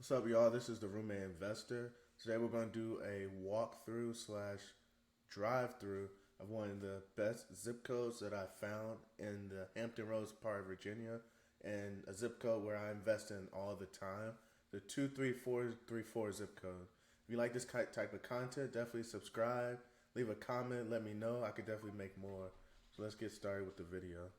What's up, y'all? This is the Roommate Investor. Today we're going to do a walkthrough slash drive through of one of the best zip codes that I found in the Hampton Roads part of Virginia, and a zip code where I invest in all the time, the 23434 zip code. If you like this type of content, definitely subscribe, leave a comment, let me know. I could definitely make more. So let's get started with the video.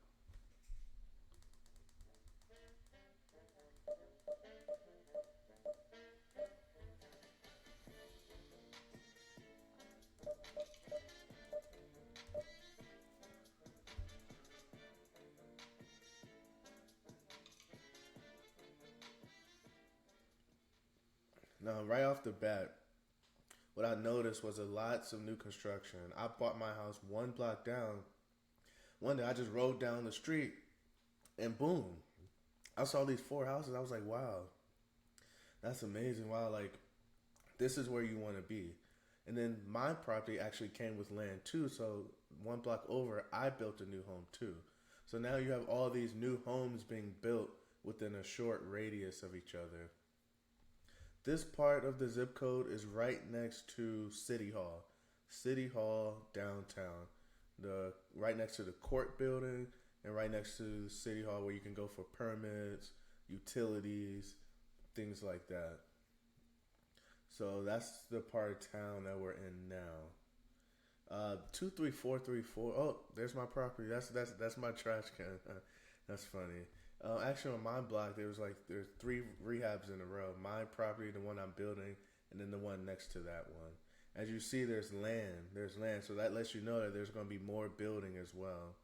Now, right off the bat, what I noticed was a lots of new construction. I bought my house one block down. One day I just rode down the street and boom, I saw these four houses. I was like, wow, that's amazing. Wow, like this is where you want to be. And then my property actually came with land too. So one block over, I built a new home too. So now you have all these new homes being built within a short radius of each other. This part of the zip code is right next to City Hall. City Hall downtown. The right next to the court building and right next to City Hall where you can go for permits, utilities, things like that. So that's the part of town that we're in now. 23434. Oh, there's my property. That's my trash can. That's funny. Actually, on my block, there's three rehabs in a row. My property, the one I'm building, and then the one next to that one. As you see, there's land. There's land, so that lets you know that there's going to be more building as well.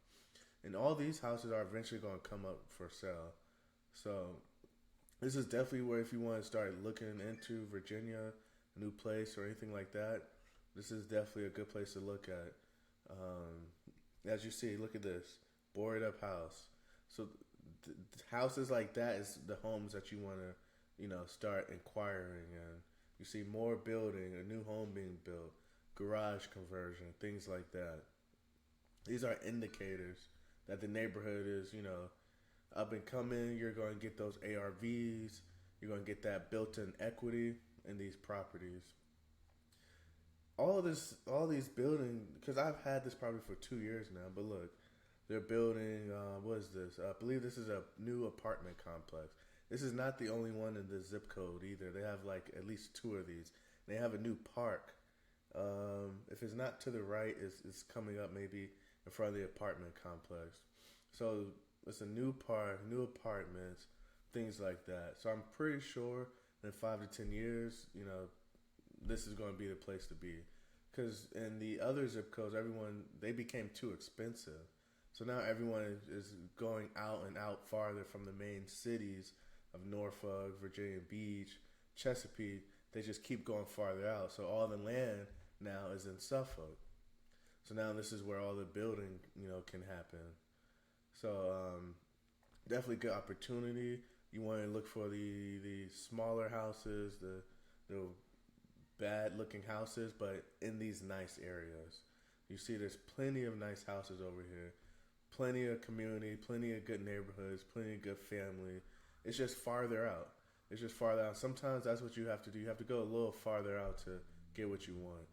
And all these houses are eventually going to come up for sale. So this is definitely where, if you want to start looking into Virginia, a new place or anything like that, this is definitely a good place to look at. As you see, look at this boarded up house. So houses like that is the homes that you want to, start inquiring in. You see more building, a new home being built, garage conversion, things like that. These are indicators that the neighborhood is, up and coming. You're going to get those ARVs. You're going to get that built-in equity in these properties. All these building, because I've had this property for 2 years now. But look, they're building. What is this? I believe this is a new apartment complex. This is not the only one in the zip code either. They have like at least two of these. They have a new park. If it's not to the right, it's coming up maybe in front of the apartment complex. So it's a new park, new apartments, things like that. So I'm pretty sure in 5 to 10 years, this is going to be the place to be. Because in the other zip codes, they became too expensive. So now everyone is going out and out farther from the main cities of Norfolk, Virginia Beach, Chesapeake. They just keep going farther out. So all the land now is in Suffolk. So now this is where all the building, can happen. So definitely good opportunity. You want to look for the smaller houses, the bad looking houses, but in these nice areas. You see there's plenty of nice houses over here. Plenty of community, plenty of good neighborhoods, plenty of good family. It's just farther out. It's just farther out. Sometimes that's what you have to do. You have to go a little farther out to get what you want.